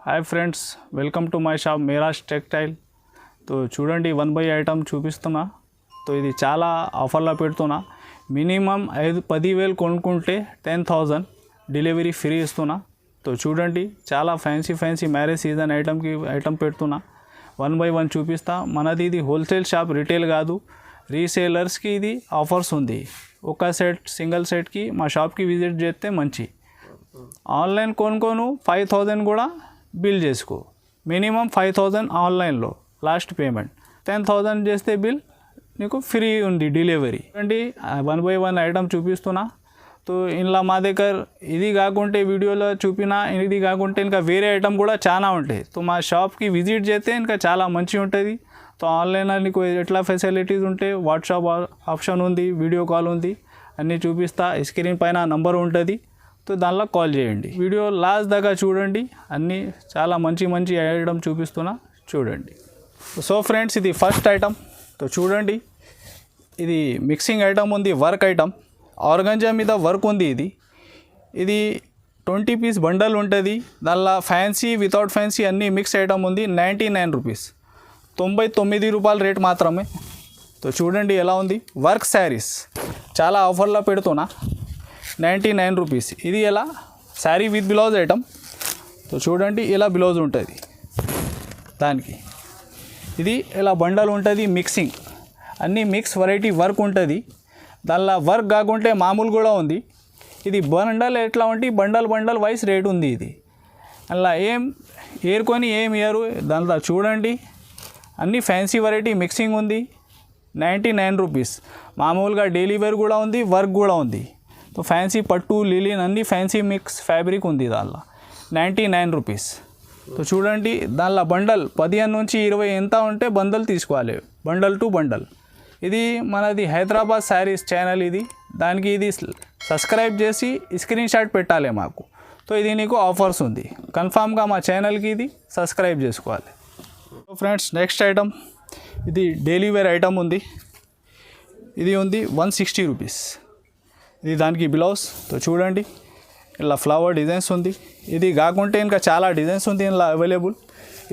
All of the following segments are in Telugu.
Hi friends, welcome to my shop Miraj textile. తో చూడండి 1 ఐటమ్ చూపిస్తున్నా. తో ఇది చాలా ఆఫర్లో పెడుతున్నా. మినిమం 10,000 కొనుక్కుంటే 10,000 డెలివరీ ఫ్రీ ఇస్తున్నా. తో చూడండి చాలా ఫ్యాన్సీ మ్యారేజ్ సీజన్ ఐటమ్ పెడుతున్నా. 1 by 1 చూపిస్తా. మనది ఇది హోల్సేల్ షాప్, రిటైల్ కాదు. రీసేలర్స్కి ఇది ఆఫర్స్ ఉంది. ఒక సెట్ సింగిల్ సెట్కి మా షాప్కి విజిట్ చేస్తే మంచి. ఆన్లైన్ కొనుక్కోను 5,000 కూడా బిల్ చేసుకో. మినిమం 5,000 ఆన్లైన్లో లాస్ట్ పేమెంట్. 10,000 చేస్తే బిల్ నీకు ఫ్రీ ఉంది డెలివరీ. అండి 1 by 1 ఐటమ్ చూపిస్తున్నా. సో ఇలా మా దగ్గర ఇది కాకుంటే వీడియోలో చూపినా, ఇది కాకుంటే ఇంకా వేరే ఐటమ్ కూడా చాలా ఉంటాయి. సో మా షాప్కి విజిట్ చేస్తే ఇంకా చాలా మంచిగా ఉంటుంది. సో ఆన్లైన్లో నీకు ఎట్లా ఫెసిలిటీస్ ఉంటాయి, వాట్సాప్ ఆప్షన్ ఉంది, వీడియో కాల్ ఉంది, అన్నీ చూపిస్తా. స్క్రీన్ పైన నంబర్ ఉంటుంది, సో దానిలో కాల్ చేయండి. వీడియో లాస్ట్ దాకా చూడండి, అన్నీ చాలా మంచి ఐటమ్ చూపిస్తున్నా చూడండి. సో ఫ్రెండ్స్, ఇది ఫస్ట్ ఐటమ్. సో చూడండి, ఇది మిక్సింగ్ ఐటమ్ ఉంది, వర్క్ ఐటమ్. ఆర్గంజా మీద వర్క్ ఉంది. ఇది 20 పీస్ బండల్ ఉంటుంది. దానిలో ఫ్యాన్సీ వితౌట్ ఫ్యాన్సీ అన్నీ మిక్స్ ఐటమ్ ఉంది. 99 రూపీస్, 99 రూపాయల రేట్ మాత్రమే. సో చూడండి ఎలా ఉంది. వర్క్ శారీస్ చాలా ఆఫర్లో పెడుతున్నా. 99 రూపీస్. ఇది ఎలా sari with blouse item. So చూడండి ఇలా బ్లౌజ్ ఉంటుంది దానికి. ఇది ఇలా బండల్ ఉంటుంది, మిక్సింగ్ అన్నీ మిక్స్ వెరైటీ వర్క్ ఉంటుంది. దానిలో వర్క్ కాకుంటే మామూలు కూడా ఉంది. ఇది బండల్ ఎట్లా ఉంటే బండల్ వైస్ రేట్ ఉంది. ఇది అలా ఏం ఏరుకొని ఏం ఇయరు దానిలో చూడండి. అన్నీ ఫ్యాన్సీ వెరైటీ మిక్సింగ్ ఉంది. 99 రూపీస్. మామూలుగా డైలీ వేర్ కూడా ఉంది, వర్క్ కూడా ఉంది. సో ఫ్యాన్సీ పట్టు, లిలిన్ అన్నీ ఫ్యాన్సీ మిక్స్ ఫ్యాబ్రిక్ ఉంది దానిలో. 99 రూపీస్. సో చూడండి దానిలో బండల్ 15 నుంచి 20 ఎంత ఉంటే బండల్ తీసుకోవాలి, బండల్ టు బండల్. ఇది మనది హైదరాబాద్ శారీస్ ఛానల్. ఇది దానికి ఇది సబ్స్క్రైబ్ చేసి స్క్రీన్ షాట్ పెట్టాలి మాకు. సో ఇది నీకు ఆఫర్స్ ఉంది. కన్ఫామ్గా మా ఛానల్కి ఇది సబ్స్క్రైబ్ చేసుకోవాలి. సో ఫ్రెండ్స్, నెక్స్ట్ ఐటమ్ ఇది డైలీ వేర్ ఐటమ్ ఉంది. ఇది ఉంది 160 రూపీస్. ఇది దానికి బ్లౌజ్. సో చూడండి ఇలా ఫ్లవర్ డిజైన్స్ ఉంది. ఇది కాకుంటే ఇంకా చాలా డిజైన్స్ ఉంది ఇలా అవైలబుల్.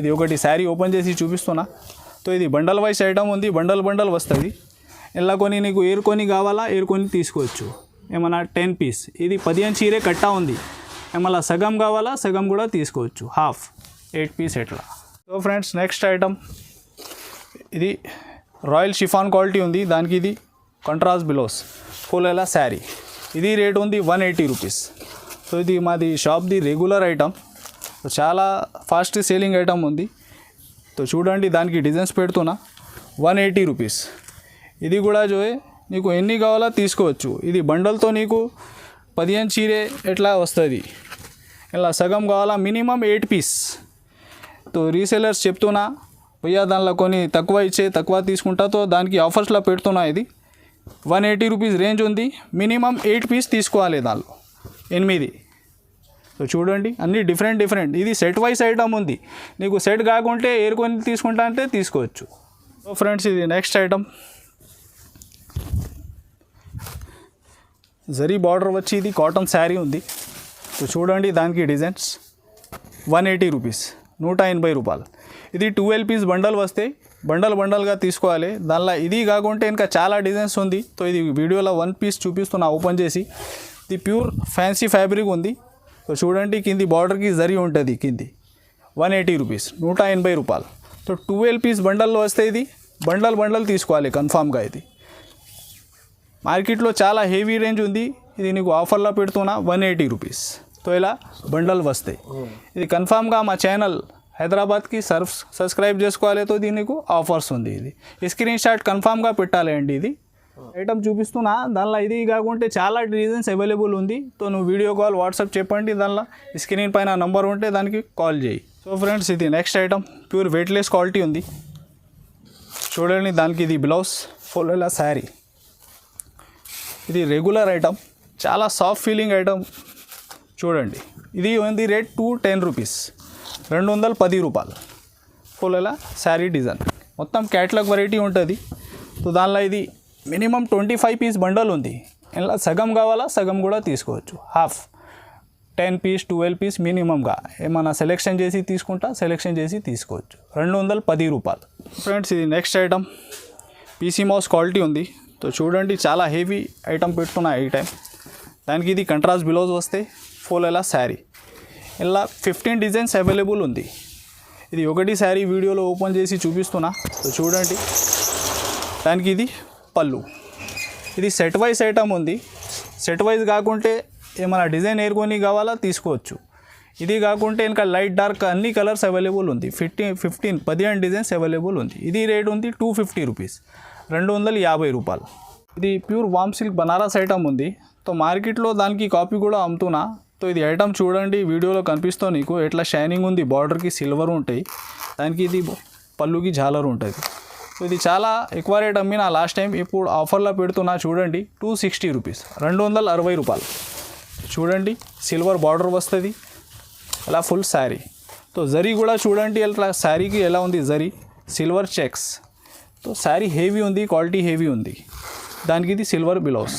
ఇది ఒకటి శారీ ఓపెన్ చేసి చూపిస్తున్నా. సో ఇది బండల్ వైస్ ఐటమ్ ఉంది, బండల్ వస్తుంది. ఇలా కొన్ని నీకు ఏరుకొని కావాలా, ఏరుకొని తీసుకోవచ్చు. ఏమన్నా 10 పీస్. ఇది 15 చీరే కట్టా ఉంది. ఏమన్నా సగం కావాలా, సగం కూడా తీసుకోవచ్చు. హాఫ్ 8 పీస్ ఎట్లా. సో ఫ్రెండ్స్, నెక్స్ట్ ఐటమ్ ఇది రాయల్ షిఫాన్ క్వాలిటీ ఉంది. దానికి ఇది కాంట్రాస్ట్ బ్లౌజ్, ఫుల్ ఎలా శారీ. ఇది రేట్ ఉంది 180 రూపీస్. సో ఇది మాది షాప్ది రెగ్యులర్ ఐటమ్. సో చాలా ఫాస్ట్ సేలింగ్ ఐటమ్ ఉంది. సో చూడండి దానికి డిజైన్స్ పెడుతున్నా. 180 రూపీస్. ఇది కూడా నీకు ఎన్ని కావాలో తీసుకోవచ్చు. ఇది బండల్తో నీకు 15 చీరే ఎట్లా వస్తుంది. ఇలా సగం కావాలా, మినిమం 8 పీస్. సో రీసేలర్స్ చెప్తున్నా భయ్యా దానిలో కొన్ని తక్కువ తీసుకుంటా. సో దానికి ఆఫర్స్లో పెడుతున్నా. ఇది 180 రూపీస్ రేంజ్ ఉంది. మినిమం 8 పీస్ తీసుకోవాలి, దానిలో 8. సో చూడండి అన్నీ డిఫరెంట్. ఇది సెట్ వైస్ ఐటమ్ ఉంది. నీకు సెట్ కాకుంటే ఏరుకొని తీసుకుంటా అంటే తీసుకోవచ్చు. సో ఫ్రెండ్స్, ఇది నెక్స్ట్ ఐటమ్. జరీ బార్డర్ వచ్చి ఇది కాటన్ శారీ ఉంది. సో చూడండి దానికి డిజైన్స్. 180 రూపీస్, 180 రూపాయలు. ఇది 12 పీస్ బండల్ వస్తాయి. బండల్గా తీసుకోవాలి. దానిలో ఇది కాకుంటే ఇంకా చాలా డిజైన్స్ ఉంది. సో ఇది వీడియోలో 1 పీస్ చూపిస్తున్నా ఓపెన్ చేసి. ఇది ప్యూర్ ఫ్యాన్సీ ఫ్యాబ్రిక్ ఉంది. సో చూడండి కింది బార్డర్కి జరీ ఉంటుంది కింది. 180 రూపీస్, 180 రూపాయలు. సో 12 పీస్ బండల్లో వస్తే ఇది బండల్ తీసుకోవాలి కన్ఫామ్గా. ఇది మార్కెట్లో చాలా హెవీ రేంజ్ ఉంది. ఇది నీకు ఆఫర్లో పెడుతున్నా 180 రూపీస్. సో ఇలా బండల్ వస్తాయి. ఇది కన్ఫామ్గా మా ఛానల్ హైదరాబాద్కి సబ్స్క్రైబ్ చేసుకోవాలి. తో దీనికి ఆఫర్స్ ఉంది. ఇది స్క్రీన్ షాట్ కన్ఫామ్గా పెట్టాలి అండి. ఇది ఐటమ్ చూపిస్తున్నా. దానిలో ఇది కాకుంటే చాలా డిజైన్స్ అవైలబుల్ ఉంది. సో నువ్వు వీడియో కాల్, వాట్సాప్ చెప్పండి. దానిలో స్క్రీన్ పైన నంబర్ ఉంటే దానికి కాల్ చేయి. సో ఫ్రెండ్స్, ఇది next item pure weightless quality ఉంది. చూడండి దానికి ఇది బ్లౌజ్, ఫుల్ ఇలా శారీ. ఇది రెగ్యులర్ ఐటమ్, చాలా సాఫ్ట్ ఫీలింగ్ ఐటమ్. చూడండి ఇది ఉంది రేట్ 210 రూపీస్, 210 రూపాయలు. ఫుల్ ఇలా శారీ డిజైన్ మొత్తం క్యాట్లాగ్ వెరైటీ ఉంటుంది. సో దానిలో ఇది మినిమం 25 పీస్ బండల్ ఉంది. ఇలా సగం కావాలా, సగం కూడా తీసుకోవచ్చు. హాఫ్ 10 పీస్ 12 పీస్ మినిమంగా ఏమైనా సెలెక్షన్ చేసి తీసుకోవచ్చు. 210 రూపాయలు. ఫ్రెండ్స్ ఇది next item PC mouse quality ఉంది. సో చూడండి చాలా హెవీ ఐటమ్ పెడుతున్నా ఈ టైం. దానికి ఇది కంట్రాస్ట్ బ్లౌజ్ వస్తే ఫుల్ ఇలా శారీ ఇలా 15 డిజైన్స్ అవైలబుల్ ఉంది. ఇది ఒకటి శారీ వీడియోలో ఓపెన్ చేసి చూపిస్తున్నా. సో చూడండి దానికి ఇది పళ్ళు. ఇది సెట్ వైజ్ ఐటమ్ ఉంది. సెట్ వైజ్ కాకుంటే ఏమైనా డిజైన్ ఏరుకొని కావాలా తీసుకోవచ్చు. ఇది కాకుంటే ఇంకా లైట్ డార్క్ అన్ని కలర్స్ అవైలబుల్ ఉంది. 15 డిజైన్స్ అవైలబుల్ ఉంది. ఇది రేట్ ఉంది 250 రూపీస్, 250 రూపాయలు. ఇది ప్యూర్ వామ్ సిల్క్ బనారస్ ఐటమ్ ఉంది. సో మార్కెట్లో దానికి కాపీ కూడా అమ్ముతున్నా. సో ఇది ఐటమ్ చూడండి వీడియోలో కనిపిస్తుంది నీకు ఎట్లా షైనింగ్ ఉంది. బార్డర్కి సిల్వర్ ఉంటాయి, దానికి ఇది పళ్ళుకి జాలర్ ఉంటుంది. సో ఇది చాలా ఎక్కువ రేట్ అమ్మిన లాస్ట్ టైం. ఇప్పుడు ఆఫర్లో పెడుతున్నా చూడండి 260 రూపీస్, 260 రూపాయలు. చూడండి సిల్వర్ బార్డర్ వస్తుంది అలా ఫుల్ శారీ. సో జరీ కూడా చూడండి అట్లా శారీకి ఎలా ఉంది zari silver checks. So sari heavy ఉంది, క్వాలిటీ హెవీ ఉంది. దానికి ఇది సిల్వర్ బ్లౌజ్.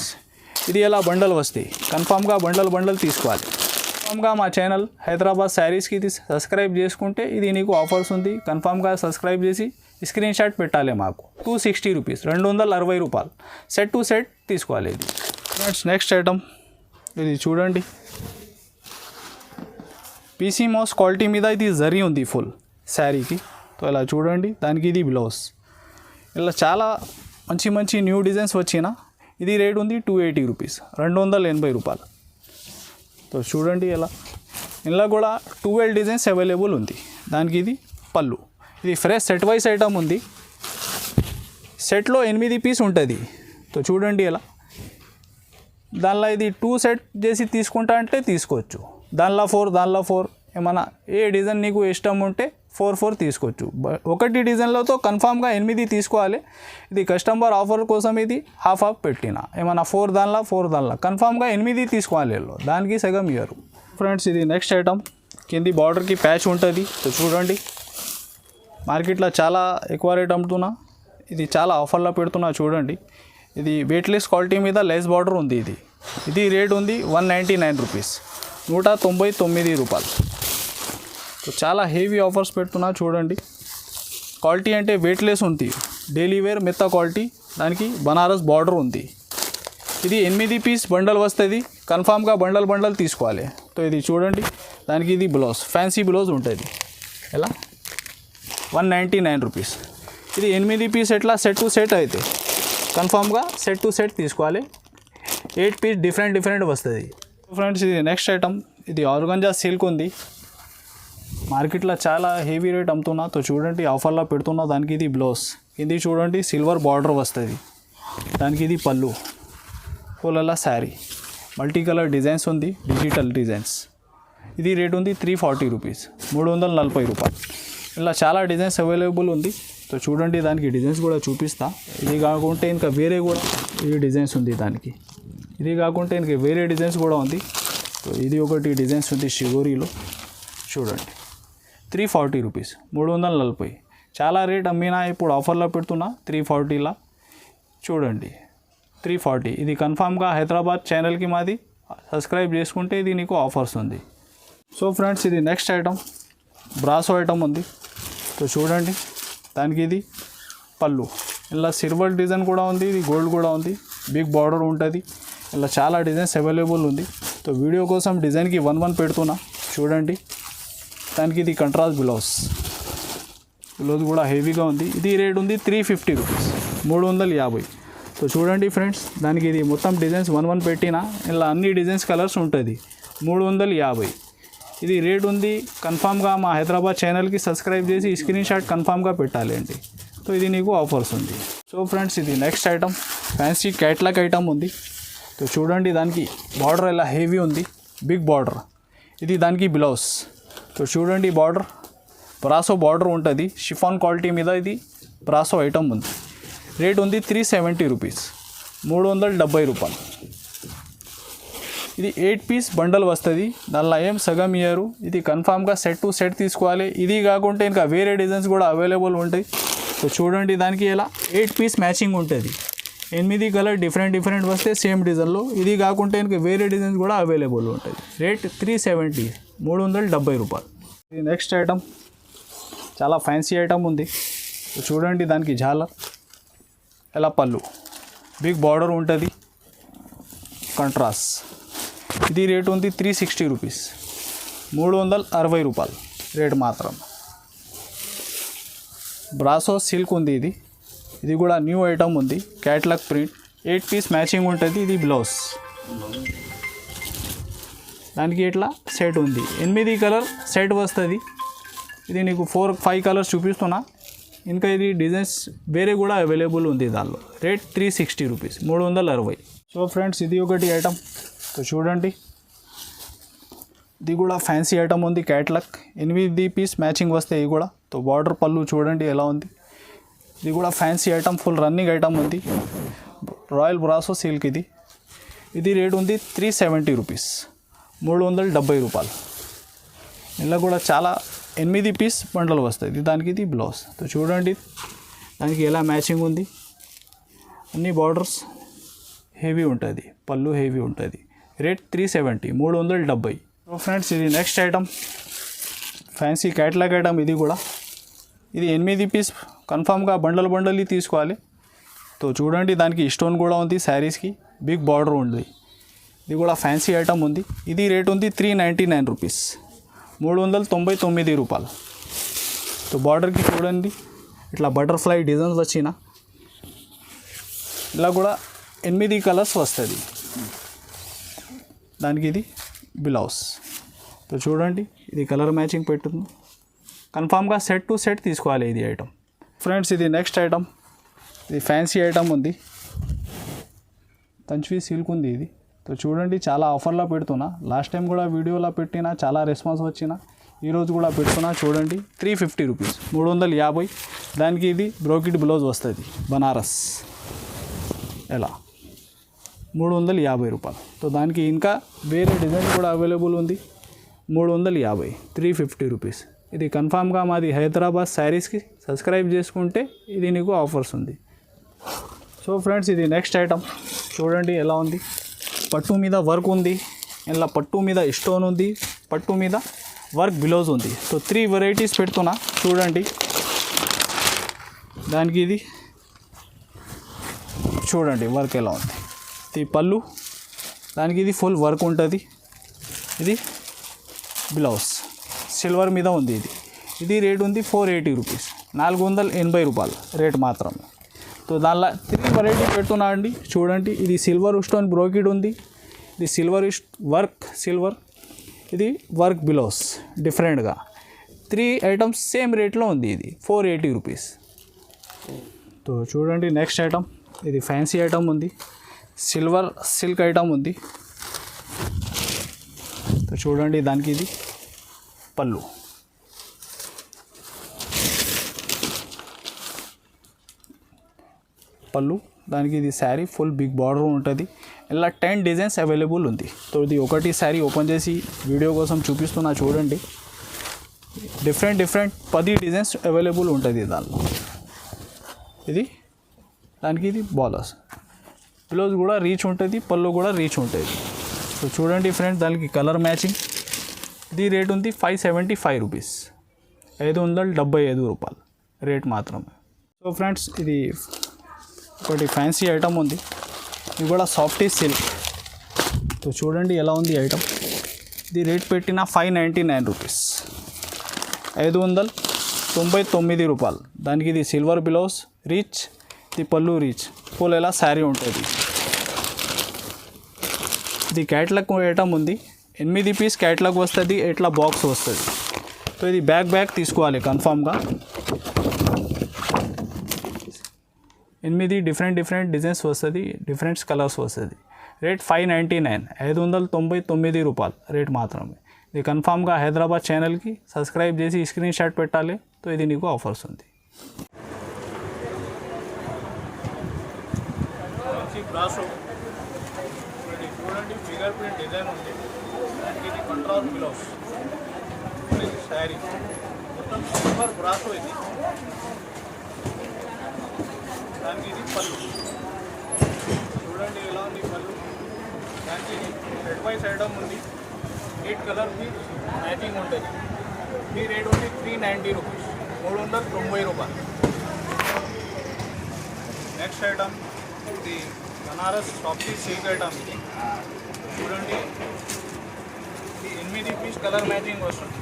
ఇది ఎలా బండల్ వస్తాయి. కన్ఫామ్గా బండల్ తీసుకోవాలి. కన్ఫామ్గా మా ఛానల్ హైదరాబాద్ శారీస్కి ఇది సబ్స్క్రైబ్ చేసుకుంటే ఇది నీకు ఆఫర్స్ ఉంది. కన్ఫామ్గా సబ్స్క్రైబ్ చేసి స్క్రీన్ షాట్ పెట్టాలి మాకు. 260 రూపీస్, 260 రూపాయలు. సెట్ టు సెట్ తీసుకోవాలి. ఇది నెక్స్ట్ ఐటమ్ ఇది చూడండి పీసీ మౌస్ క్వాలిటీ మీద ఇది జరీ ఉంది ఫుల్ శారీకి. సో ఇలా చూడండి దానికి ఇది బ్లౌజ్. ఇలా చాలా మంచి న్యూ డిజైన్స్ వచ్చిన. ఇది రేట్ ఉంది 280 రూపీస్, 280 రూపాయలు. సో చూడండి ఇలా కూడా 12 డిజైన్స్ అవైలబుల్ ఉంది. దానికి ఇది పళ్ళు. ఇది ఫ్రెష్ సెట్ వైస్ ఐటమ్ ఉంది. సెట్లో 8 పీస్ ఉంటుంది. సో చూడండి దానిలో ఇది 2 సెట్ చేసి తీసుకుంటా అంటే తీసుకోవచ్చు. దానిలో 4 ఏమన్నా ఏ డిజైన్ నీకు ఇష్టం ఉంటే 4 తీసుకోవచ్చు. ఒకటి డిజైన్లతో కన్ఫామ్గా 8 తీసుకోవాలి. ఇది కస్టమర్ ఆఫర్ కోసం ఇది హాఫ్ పెట్టిన. ఏమన్నా 4 దానిలో కన్ఫామ్గా 8 తీసుకోవాలి. దానికి సగం ఇయ్యరు. ఫ్రెండ్స్ ఇది నెక్స్ట్ ఐటమ్ కింది బార్డర్కి ప్యాచ్ ఉంటుంది. సో చూడండి మార్కెట్లో చాలా ఎక్కువ రేట్ అమ్ముతున్నా. ఇది చాలా ఆఫర్లో పెడుతున్నా చూడండి. ఇది వెయిట్లెస్ క్వాలిటీ మీద లెస్ బార్డర్ ఉంది. ఇది రేట్ ఉంది 199 రూపీస్, 199 రూపాయలు. సో చాలా హెవీ ఆఫర్స్ పెడుతున్నా చూడండి. క్వాలిటీ అంటే వెయిట్లెస్ ఉంది, డైలీ వేర్ మెత్త క్వాలిటీ. దానికి బనారస్ బార్డర్ ఉంది. ఇది 8 పీస్ బండల్ వస్తుంది. కన్ఫామ్గా బండల్ తీసుకోవాలి. సో ఇది చూడండి దానికి ఇది బ్లౌజ్ ఫ్యాన్సీ బ్లౌజ్ ఉంటుంది. ఎలా 199 రూపీస్. ఇది 8 పీస్ ఎట్లా సెట్ టు సెట్ అయితే కన్ఫామ్గా సెట్ టు సెట్ తీసుకోవాలి. 8 పీస్ డిఫరెంట్ వస్తుంది. ఫ్రెండ్స్ ఇది నెక్స్ట్ ఐటమ్ ఇది ఆర్గంజా సిల్క్ ఉంది. మార్కెట్లో చాలా హెవీ రేట్ అమ్ముతున్నా. సో చూడండి ఆఫర్లో పెడుతున్నా. దానికి ఇది బ్లౌజ్. ఇది చూడండి సిల్వర్ బార్డర్ వస్తుంది. దానికి ఇది పళ్ళు ఫుల్ అలా శారీ. మల్టీ కలర్ డిజైన్స్ ఉంది, డిజిటల్ డిజైన్స్. ఇది రేట్ ఉంది 340 రూపీస్, 340 రూపాయలు. ఇలా చాలా డిజైన్స్ అవైలబుల్ ఉంది. సో చూడండి దానికి డిజైన్స్ కూడా చూపిస్తా. ఇది కాకుంటే ఇంకా వేరే కూడా ఈ డిజైన్స్ ఉంది. దానికి ఇది కాకుంటే ఇంకా వేరే డిజైన్స్ కూడా ఉంది. సో ఇది ఒకటి డిజైన్స్ ఉంది షిగోరీలో చూడండి 340 రూపీస్, 340. చాలా రేట్ అమ్మినా ఇప్పుడు ఆఫర్లో పెడుతున్నా 340లా. చూడండి 340. ఇది కన్ఫామ్గా హైదరాబాద్ ఛానల్కి మాది సబ్స్క్రైబ్ చేసుకుంటే ఇది నీకు ఆఫర్స్ ఉంది. సో ఫ్రెండ్స్ ఇది నెక్స్ట్ ఐటమ్ బ్రాసో ఐటమ్ ఉంది. సో చూడండి దానికి ఇది పళ్ళు. ఇలా సిల్వర్ డిజైన్ కూడా ఉంది, ఇది గోల్డ్ కూడా ఉంది. బిగ్ బార్డర్ ఉంటుంది. ఇలా చాలా డిజైన్స్ అవైలబుల్ ఉంది. సో వీడియో కోసం డిజైన్కి 1 పెడుతున్నా చూడండి. దానికి ఇది కంట్రాస్ట్ బ్లౌజ్ కూడా హెవీగా ఉంది. ఇది రేట్ ఉంది 350 రూపీస్, 350. సో చూడండి ఫ్రెండ్స్ దానికి ఇది మొత్తం డిజైన్స్ 1 పెట్టినా ఇలా అన్ని డిజైన్స్ కలర్స్ ఉంటుంది 350. ఇది రేట్ ఉంది. కన్ఫామ్గా మా హైదరాబాద్ ఛానల్కి సబ్స్క్రైబ్ చేసి స్క్రీన్ షాట్ కన్ఫామ్గా పెట్టాలి అండి. సో ఇది నీకు ఆఫర్స్ ఉంది. సో ఫ్రెండ్స్ ఇది next item fancy catalogue item ఉంది. సో చూడండి దానికి బార్డర్ ఇలా హెవీ ఉంది, బిగ్ బార్డర్. ఇది దానికి బ్లౌజ్. సో చూడండి బార్డర్ బ్రాసో బార్డర్ ఉంటుంది. షిఫాన్ క్వాలిటీ మీద ఇది బ్రాసో ఐటమ్ ఉంది. రేట్ ఉంది 370 రూపీస్, 370 రూపాయలు. ఇది 8 పీస్ బండల్ వస్తుంది. దానిలో ఏం సగం ఇయ్యరు. ఇది కన్ఫామ్గా సెట్ టు సెట్ తీసుకోవాలి. ఇది కాకుంటే ఇంకా వేరే డిజైన్స్ కూడా అవైలబుల్ ఉంటాయి. సో చూడండి దానికి ఇలా 8 పీస్ మ్యాచింగ్ ఉంటుంది. 8 కలర్ డిఫరెంట్ వస్తే సేమ్ డిజైన్లో. ఇది కాకుంటే ఇంకా వేరే డిజైన్స్ కూడా అవైలబుల్ ఉంటుంది. రేట్ 370, 370 రూపాయలు. ఇది నెక్స్ట్ ఐటమ్ చాలా ఫ్యాన్సీ ఐటమ్ ఉంది. చూడండి దానికి జాలర్, ఎలా పళ్ళు, బిగ్ బార్డర్ ఉంటుంది, కంట్రాస్ట్. ఇది రేట్ ఉంది 360 రూపీస్, 360 రూపాయలు రేట్ మాత్రం. బ్రాసో సిల్క్ ఉంది. ఇది కూడా న్యూ ఐటమ్ ఉంది. క్యాట్లాగ్ ప్రింట్, 8 పీస్ మ్యాచింగ్ ఉంటుంది. ఇది బ్లౌజ్, దానికి ఇట్లా సెట్ ఉంది. 8 కలర్ సెట్ వస్తుంది. ఇది నీకు 4-5 కలర్స్ చూపిస్తున్నా. ఇంకా ఇది డిజైన్స్ వేరే కూడా అవైలబుల్ ఉంది దానిలో. Rate 360 rupees, 360. సో ఫ్రెండ్స్, ఇది ఒకటి ఐటమ్. సో చూడండి, ఇది కూడా ఫ్యాన్సీ ఐటమ్ ఉంది. క్యాట్లాగ్ 8 పీస్ మ్యాచింగ్ వస్తాయి. ఇది కూడా తో బార్డర్ పళ్ళు చూడండి ఎలా ఉంది. ఇది కూడా fancy item, full running item ఉంది. Royal Brasso silk. ఇది రేట్ ఉంది 370 రూపీస్, 370 రూపాయలు. ఇలా కూడా చాలా 8 పీస్ బండలు వస్తాయి. దానికి ఇది బ్లౌజ్. సో చూడండి దానికి ఎలా మ్యాచింగ్ ఉంది. అన్ని బార్డర్స్ హెవీ ఉంటుంది, పళ్ళు హెవీ ఉంటుంది. రేట్ 370, 370. సో ఫ్రెండ్స్, ఇది next item fancy catalogue item. ఇది కూడా ఇది 8 పీస్ కన్ఫామ్గా బండలు తీసుకోవాలి. సో చూడండి దానికి స్టోన్ కూడా ఉంది. శారీస్కి బిగ్ బార్డర్ ఉంది. ఇది కూడా ఫ్యాన్సీ ఐటమ్ ఉంది. ఇది రేట్ ఉంది 399 రూపీస్, 399 రూపాయలు. సో బార్డర్కి చూడండి ఇట్లా బటర్ఫ్లై డిజైన్స్ వచ్చిన. ఇలా కూడా 8 కలర్స్ వస్తుంది. దానికి ఇది బ్లౌజ్. సో చూడండి ఇది కలర్ మ్యాచింగ్ పెట్టుతుంది. కన్ఫామ్గా సెట్ టు సెట్ తీసుకోవాలి ఇది ఐటమ్. ఫ్రెండ్స్, ఇది నెక్స్ట్ ఐటమ్. ఇది ఫ్యాన్సీ ఐటమ్ ఉంది. తంచ్వి సిల్క్ ఉంది. ఇది సో చూడండి చాలా ఆఫర్లో పెడుతున్నా. లాస్ట్ టైం కూడా వీడియోలో పెట్టినా చాలా రెస్పాన్స్ వచ్చిన. ఈరోజు కూడా పెడుతున్నా. చూడండి 350 రూపీస్, 350. దానికి ఇది బ్రోకెట్ బ్లౌజ్ వస్తుంది, బనారస్. ఎలా 350 రూపాయలు. సో దానికి ఇంకా వేరే డిజైన్ కూడా అవైలబుల్ ఉంది. 350, 350 రూపీస్. ఇది కన్ఫామ్గా మాది హైదరాబాద్ శారీస్కి సబ్స్క్రైబ్ చేసుకుంటే ఇది నీకు ఆఫర్స్ ఉంది. సో ఫ్రెండ్స్, ఇది నెక్స్ట్ ఐటమ్. చూడండి ఎలా ఉంది. పట్టు మీద వర్క్ ఉంది. ఇలా పట్టు మీద స్టోన్ ఉంది, పట్టు మీద వర్క్ బ్లౌజ్ ఉంది. సో 3 వెరైటీస్ పెడుతున్నా. చూడండి దానికి ఇది చూడండి వర్క్ ఎలా ఉంది. ఇది పళ్ళు, దానికి ఇది ఫుల్ వర్క్ ఉంటుంది. ఇది బ్లౌజ్ సిల్వర్ మీద ఉంది. ఇది రేట్ ఉంది 480 రూపీస్, 480 రూపాయలు రేట్ మాత్రం. సో దానిలో 3 వెరైటీ పెడుతున్నా అండి. చూడండి ఇది సిల్వర్ స్టోన్ బ్రోకెడ్ ఉంది. ఇది సిల్వర్ వర్క్ సిల్వర్. ఇది వర్క్ బ్లౌజ్ డిఫరెంట్గా. 3 ఐటమ్స్ సేమ్ రేట్లో ఉంది. ఇది 480 రూపీస్. సో చూడండి నెక్స్ట్ ఐటమ్. ఇది ఫ్యాన్సీ ఐటమ్ ఉంది. సిల్వర్ సిల్క్ ఐటమ్ ఉంది. సో చూడండి దానికి ఇది పళ్ళు, దానికి ఇది శారీ ఫుల్ బిగ్ బార్డర్ ఉంటుంది. ఇలా 10 డిజైన్స్ అవైలబుల్ ఉంది. సో ఇది ఒకటి శారీ ఓపెన్ చేసి వీడియో కోసం చూపిస్తున్నా. చూడండి డిఫరెంట్ 10 డిజైన్స్ అవైలబుల్ ఉంటుంది దానిలో. ఇది దానికి ఇది బాలర్స్ బ్లౌజ్ కూడా రీచ్ ఉంటుంది, పళ్ళు కూడా రీచ్ ఉంటుంది. సో చూడండి ఫ్రెండ్స్ దానికి కలర్ మ్యాచింగ్. ఇది రేట్ ఉంది 575 రూపీస్, 575 రూపాయలు రేట్ మాత్రమే. సో ఫ్రెండ్స్, ఇది ఒకటి ఫ్యాన్సీ ఐటమ్ ఉంది. ఇది కూడా సాఫ్టీ సిల్క్. సో చూడండి ఎలా ఉంది ఐటమ్. ఇది రేట్ పెట్టిన 599 రూపీస్, 599 రూపాయలు. దానికి ఇది సిల్వర్ బ్లౌజ్ రీచ్, ఇది పళ్ళు రీచ్, ఫుల్ ఎలా శారీ ఉంటుంది. ఇది క్యాట్లాగ్ ఐటమ్ ఉంది. 8 పీస్ క్యాట్లాగ్ వస్తుంది, ఎట్లా బాక్స్ వస్తుంది. సో ఇది బ్యాగ్ తీసుకోవాలి కన్ఫామ్గా. 8 డిఫరెంట్ డిజైన్స్ వస్తుంది, డిఫరెంట్ కలర్స్ వస్తుంది. రేట్ 599, 599 రూపాయలు రేట్ మాత్రమే. ఇది కన్ఫామ్గా హైదరాబాద్ ఛానల్కి సబ్స్క్రైబ్ చేసి స్క్రీన్ షాట్ పెట్టాలి. సో ఇది నీకు ఆఫర్స్ ఉంది. చూడండి ఫిగర్ ప్రింట్ డిజైన్ ఉంది. దానికి ఇది కంట్రాస్ట్ బ్లౌజ్, శారీ మొత్తం సిల్వర్ బ్రాసో. ఇది దానికి ఇది పళ్ళు. చూడండి ఎలా ఉంది పళ్ళు. దానికి రెడ్ వైస్ ఐటమ్ ఉంది, 8 కలర్కి మ్యాచింగ్ ఉంటుంది. ఈ రేట్ ఉంది 390 రూపీస్, 390 రూపాయలు. నెక్స్ట్ ఐటమ్ ఇది బనారస్ సాఫ్టీ సిల్క్ ఐటమ్. ఇది చూడండి, ఇది 8 పీస్ కలర్ మ్యాచింగ్ వస్తుంది.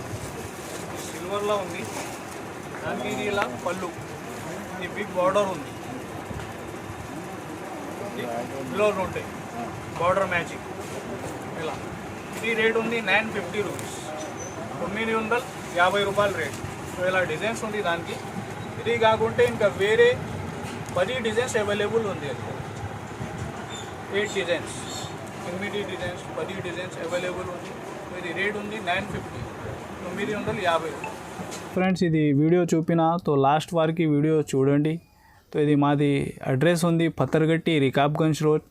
సిల్వర్లో ఉంది. దానికి ఇది ఇలా పళ్ళు, ఇది బిగ్ బార్డర్ ఉంది, బ్లౌజ్ ఉంటాయి బార్డర్ మ్యాచింగ్ ఇలా. ఇది రేట్ ఉంది 950 రూపీస్, 950 రూపాయలు రేట్. సో ఇలా డిజైన్స్ ఉంది దానికి. ఇది కాకుంటే ఇంకా వేరే 10 డిజైన్స్ అవైలబుల్ ఉంది. అది 8 డిజైన్స్, 8 డిజైన్స్, 10 డిజైన్స్ అవైలబుల్ ఉంది. ఇది రేట్ ఉంది 950, 950. ఫ్రెండ్స్, ఇది వీడియో చూపిన తో లాస్ట్ వారికి వీడియో చూడండి. తో ఇది మాది అడ్రస్ ఉంది పత్తర్గట్టి, రికాబ్గంజ్ రోడ్,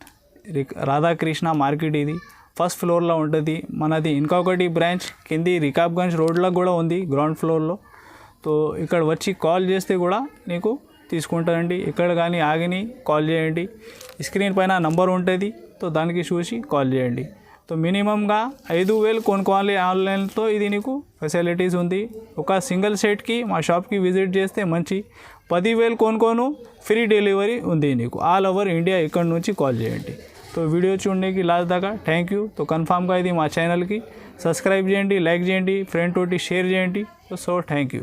రాధాకృష్ణ మార్కెట్. ఇది ఫస్ట్ ఫ్లోర్లో ఉంటుంది మనది. ఇంకొకటి బ్రాంచ్ కింది రికాబ్గంజ్ రోడ్లో కూడా ఉంది, గ్రౌండ్ ఫ్లోర్లో. సో ఇక్కడ వచ్చి కాల్ చేస్తే కూడా నీకు తీసుకుంటారండి. ఇక్కడ కానీ ఆగిని కాల్ చేయండి. స్క్రీన్ పైన నంబర్ ఉంటుంది, సో దానికి చూసి కాల్ చేయండి. సో మినిమంగా 5,000 కొనుక్కోవాలి ఆన్లైన్తో. ఇది నీకు ఫెసిలిటీస్ ఉంది. ఒక సింగిల్ సెట్కి మా షాప్కి విజిట్ చేస్తే మంచి 10,000 కొనుక్కోను ఫ్రీ డెలివరీ ఉంది నీకు ఆల్ ఓవర్ ఇండియా. ఇక్కడ నుంచి కాల్ చేయండి. तो वीडियो చూడడానికి లాస్ట్ దాకా థ్యాంక్ యూ. तो కన్ఫర్మ్గా ఇది మా ఛానల్కి సబ్స్క్రైబ్ చేయండి, లైక్ చేయండి, ఫ్రెండ్ తోటి షేర్ చేయండి. So thank you.